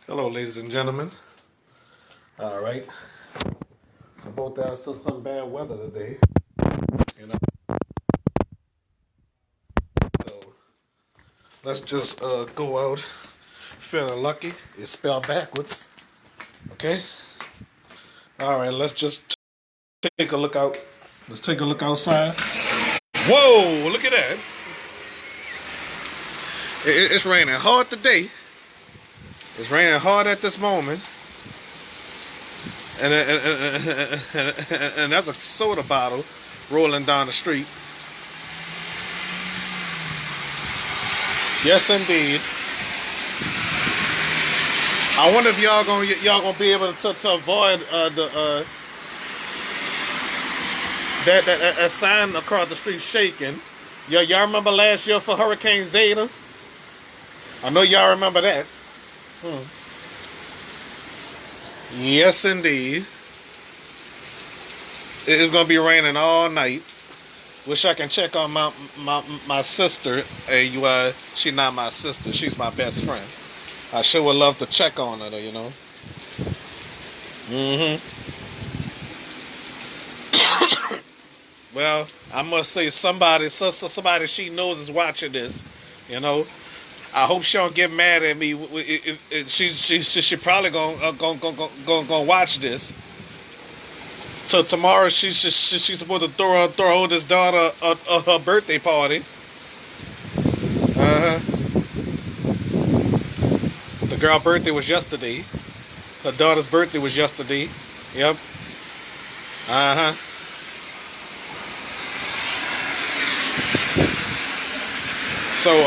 Hello, ladies and gentlemen. All right. So both of us saw some bad weather today. You know. So let's just go out feeling lucky. It's spelled backwards. Okay. All right. Let's just take a look out. Let's take a look outside. Whoa! Look at that. It's raining hard today. It's raining hard at this moment. And that's a soda bottle rolling down the street. Yes, indeed. I wonder if y'all gonna be able to avoid that sign across the street shaking. Y'all remember last year for Hurricane Zeta? I know y'all remember that. Yes, indeed. It's gonna be raining all night. Wish I can check on my sister. She's not my sister. She's my best friend. I sure would love to check on her, you know. Well, I must say somebody she knows is watching this, you know. I hope she don't get mad at me. She probably gonna watch this. So tomorrow she's supposed to throw her oldest daughter her birthday party. Uh huh. The girl's birthday was yesterday. Her daughter's birthday was yesterday. Yep. Uh huh. So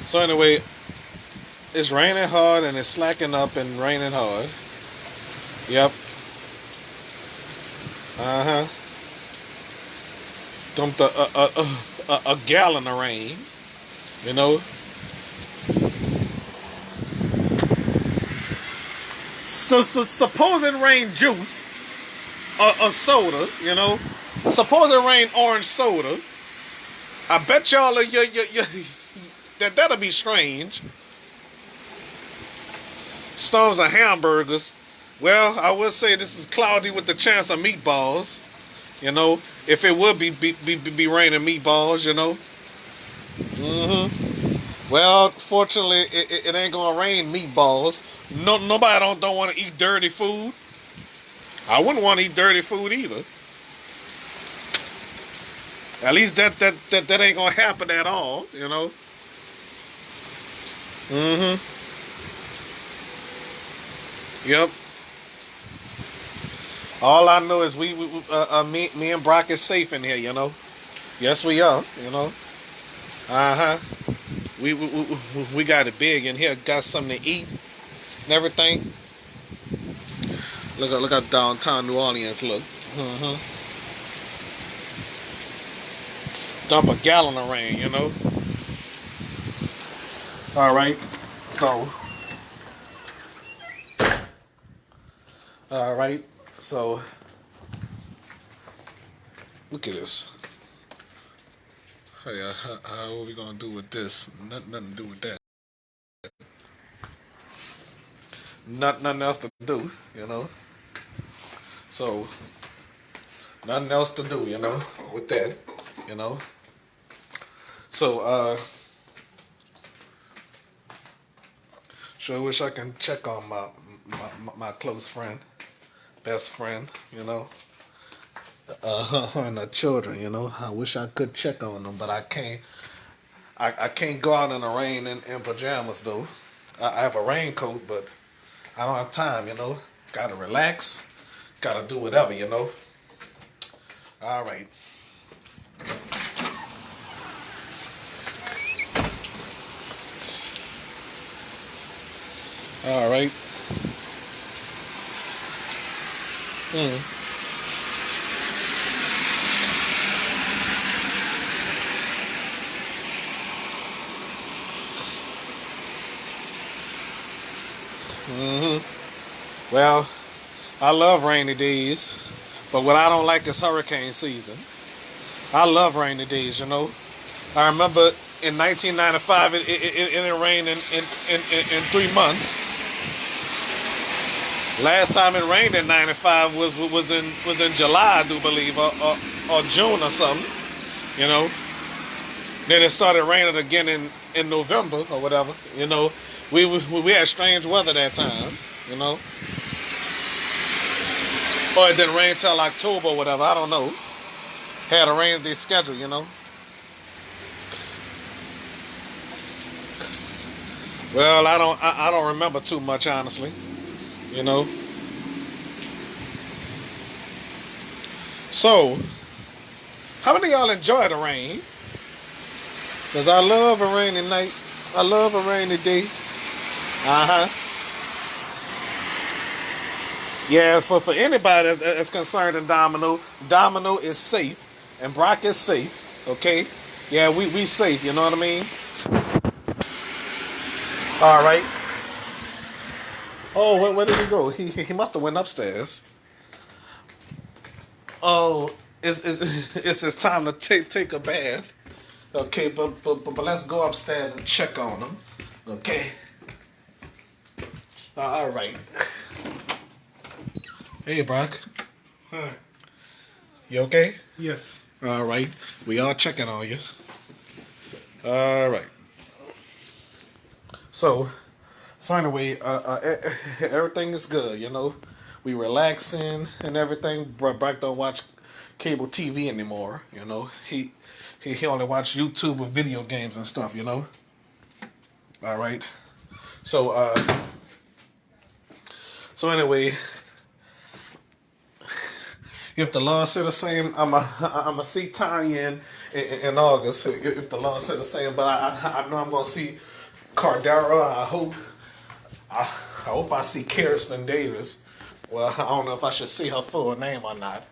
so anyway, it's raining hard and it's slacking up and raining hard. Yep. Uh huh. Dumped a gallon of rain. You know. So supposing rain juice, a soda. You know. Supposing rain orange soda. I bet y'all that'll be strange. Storms of hamburgers. Well, I would say this is cloudy with the chance of meatballs. You know, if it would be raining meatballs, you know. Well, fortunately, it ain't gonna rain meatballs. Nobody don't want to eat dirty food. I wouldn't want to eat dirty food either. At least that ain't gonna happen at all, you know. Yep. All I know is me and Brock is safe in here, you know. Yes, we are, you know. Uh huh. We got it big in here. Got something to eat and everything. Look how downtown New Orleans look. Dump a gallon of rain, you know. All right. So. All right. So. Look at this. Hey, how are we gonna do with this? Nothing to do with that. Nothing else to do, you know. So. Nothing else to do, you know, with that, you know. So, sure wish I can check on my close friend, best friend, you know, and the children, you know. I wish I could check on them, but I can't. I can't go out in the rain in pajamas though. I have a raincoat, but I don't have time, you know. Gotta relax. Gotta do whatever, you know. All right. All right. Well, I love rainy days, but what I don't like is hurricane season. I love rainy days, you know. I remember in 1995, it rained in 3 months. Last time it rained in '95 was in July, I do believe, or June or something. You know. Then it started raining again in November or whatever. You know, we had strange weather that time. You know, or it didn't rain till October or whatever. I don't know. Had a rain day schedule. You know. Well, I don't remember too much honestly. You know. So, how many of y'all enjoy the rain? Cause I love a rainy night. I love a rainy day. Uh huh. Yeah, for anybody that's concerned in Domino is safe, and Brock is safe. Okay. Yeah, we safe. You know what I mean? All right. Oh, where did he go? He must have went upstairs. Oh, it's his time to take a bath. Okay, but let's go upstairs and check on him. Okay. All right. Hey, Brock. Hi. You okay? Yes. All right. We are checking on you. All right. So anyway, everything is good. You know, we relaxing and everything. Brock don't watch cable TV anymore. You know, he only watch YouTube with video games and stuff. You know. All right. So anyway, if the law said the same, I'm a see Tanya in August. If the law said the same, but I know I'm gonna see Cardera. I hope I see Kirsten Davis. Well, I don't know if I should see her full name or not.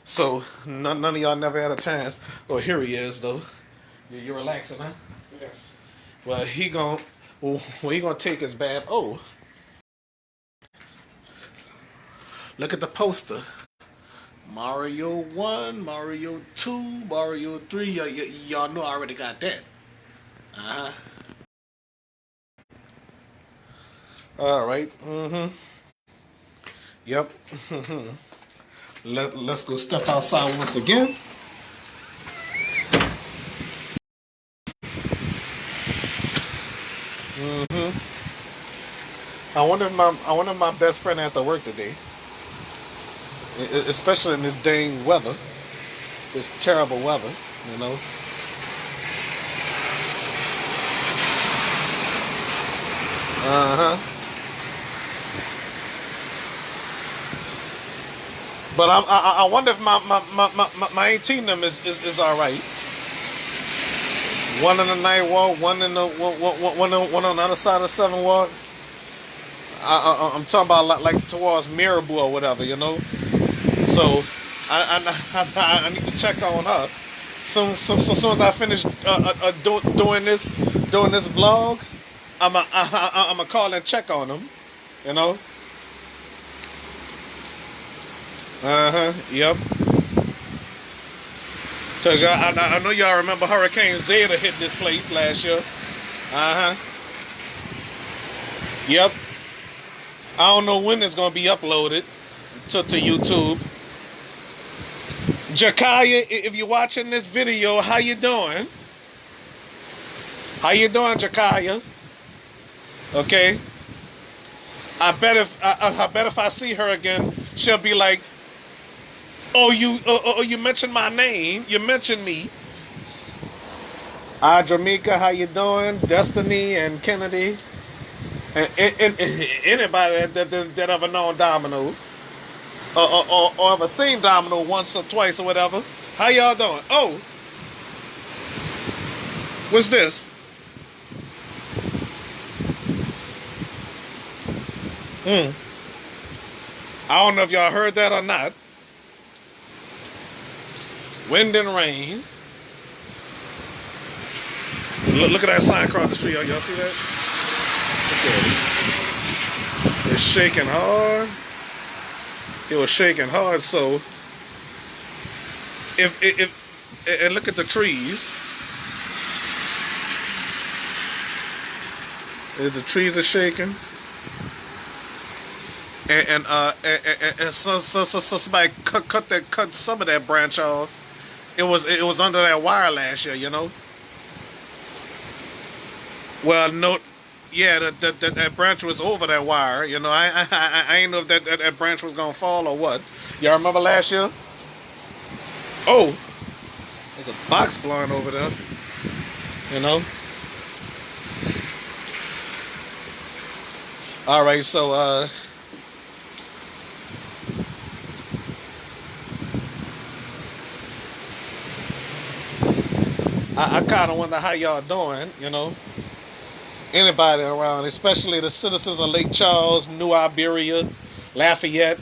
So none of y'all never had a chance. Well, here he is though. You're relaxing, huh? Yes. Well, he gonna take his bath. Oh, look at the poster. Mario 1, Mario 2, Mario 3. Y'all know I already got that. Uh-huh. All right. Mm-hmm. Yep. Let's go step outside once again. Mm-hmm. I wonder if my best friend had to work today. Especially in this dang weather. This terrible weather, you know. Uh-huh. But I wonder if my 18 them is all right. One in the 9th ward, one on the other side of the 7th ward. I'm talking about like towards Mirabeau or whatever, you know. So I need to check on her. Soon as I finish doing this vlog, I'ma call and check on them, you know. Yep. Cause I know y'all remember Hurricane Zeta hit this place last year. Yep. I don't know when it's gonna be uploaded to YouTube. Jakaya, if you're watching this video, how you doing? How you doing, Jakaya? Okay. I bet if I see her again, she'll be like, "Oh, you mentioned my name. You mentioned me." Jamaica, how you doing? Destiny and Kennedy, and anybody that ever known Domino, or ever seen Domino once or twice or whatever. How y'all doing? Oh, what's this? I don't know if y'all heard that or not. Wind and rain. Look at that sign across the street. Y'all see that? Look at it. It's shaking hard. It was shaking hard. So if and look at the trees. The trees are shaking, and so somebody cut some of that branch off. It was under that wire last year, you know. Well, no, yeah, that branch was over that wire. You know, I ain't know if that branch was gonna fall or what. Y'all remember last year? Oh, there's a box blowing over there. You know. All right, so I kind of wonder how y'all doing. You know, anybody around, especially the citizens of Lake Charles, New Iberia, Lafayette.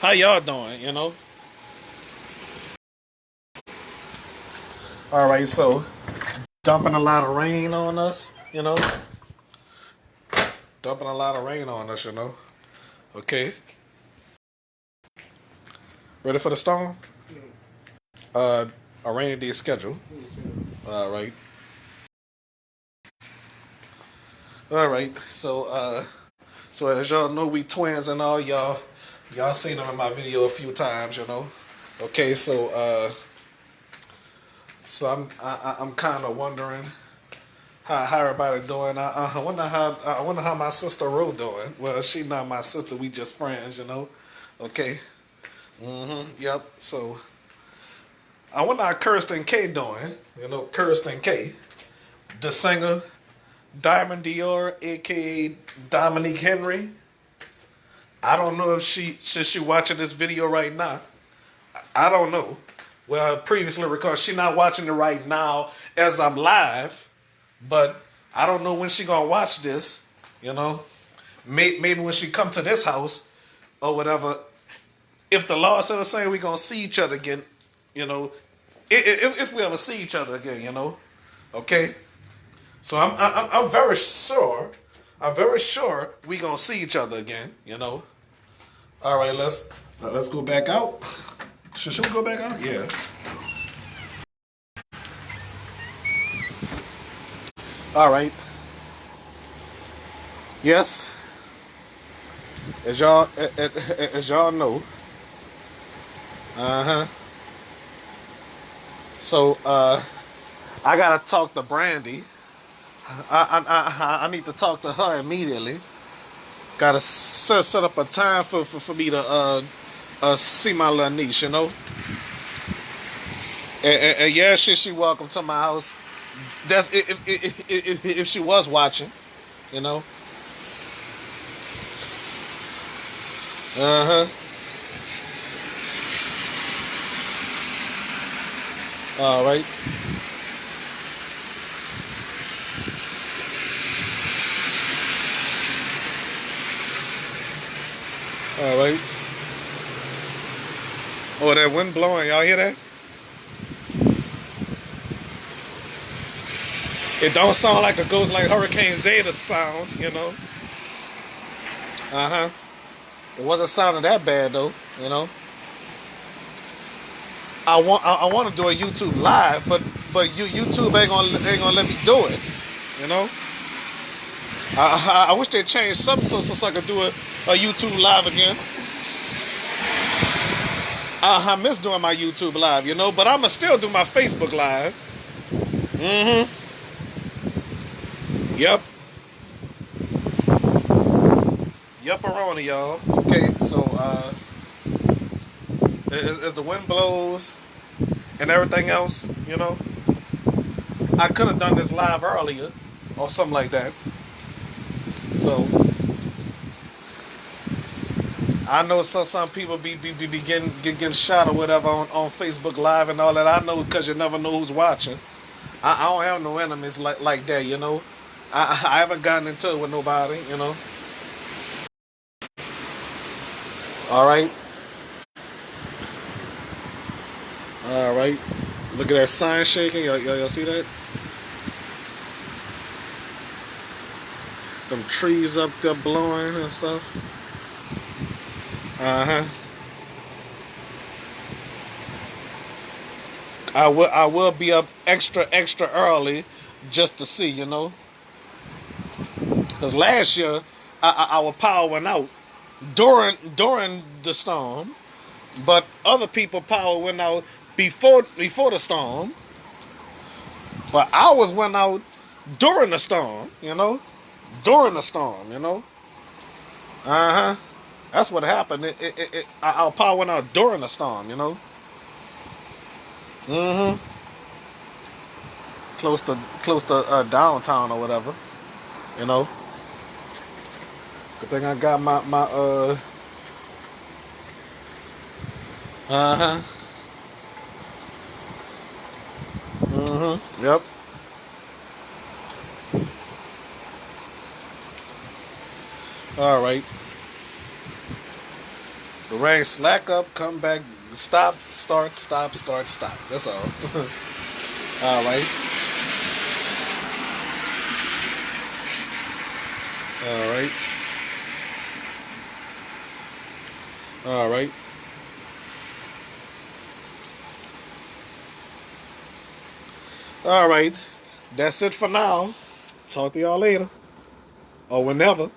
How y'all doing? You know. All right, so dumping a lot of rain on us. You know, dumping a lot of rain on us. You know. Okay. Ready for the storm? Uh, a rainy day schedule. All right. All right. So as y'all know, we twins and all y'all seen them in my video a few times, you know. Okay, so I'm kind of wondering how everybody doing. I wonder how my sister Ro doing. Well, she not my sister. We just friends, you know. Okay. Yep. So I wonder how Kirsten K doing. You know, Kirsten K, the singer, Diamond Dior, aka Dominique Henry. I don't know if she watching this video right now. I don't know. Well, previously because she not watching it right now as I'm live, but I don't know when she gonna watch this. You know, maybe when she come to this house or whatever. If the Lord said the same, we gonna see each other again. You know, if we ever see each other again, you know. Okay. So I'm very sure. I'm very sure we gonna see each other again. You know. All right, let's go back out. Should we go back out? Yeah. All right. Yes. As y'all know. So I gotta talk to Brandy. I need to talk to her immediately. Gotta set up a time for me to see my little niece, you know. And yeah, she welcome to my house. That's if she was watching, you know. Uh huh. All right. All right. Oh, that wind blowing. Y'all hear that? It don't sound like a ghost like Hurricane Zeta sound, you know. Uh huh. It wasn't sounding that bad though, you know. I want to do a YouTube live, but YouTube ain't gonna let me do it, you know. I wish they changed something so I could do a YouTube live again. I miss doing my YouTube live, you know, but I'ma still do my Facebook live. Mm-hmm. Yep. Yep, around y'all. Okay, so as the wind blows and everything else, you know, I could have done this live earlier or something like that. So I know some people be getting shot or whatever on Facebook Live and all that. I know because you never know who's watching. I don't have no enemies like that, you know. I haven't gotten into it with nobody, you know. All right. All right. Look at that sign shaking. Y'all see that? Them trees up there blowing and stuff. Uh-huh. I will be up extra early just to see, you know. Cause last year our power went out during the storm, but other people power went out before the storm, but ours went out during the storm, you know. During the storm, you know. Uh huh. That's what happened. Our power went out during the storm, you know. Mm-hmm. Close to downtown or whatever, you know. Good thing I got my. Uh huh. Mm-hmm. Yep. All right. The rain slack up, come back, stop, start, stop, start, stop. That's all. All right. All right. All right. All right. That's it for now. Talk to y'all later or whenever.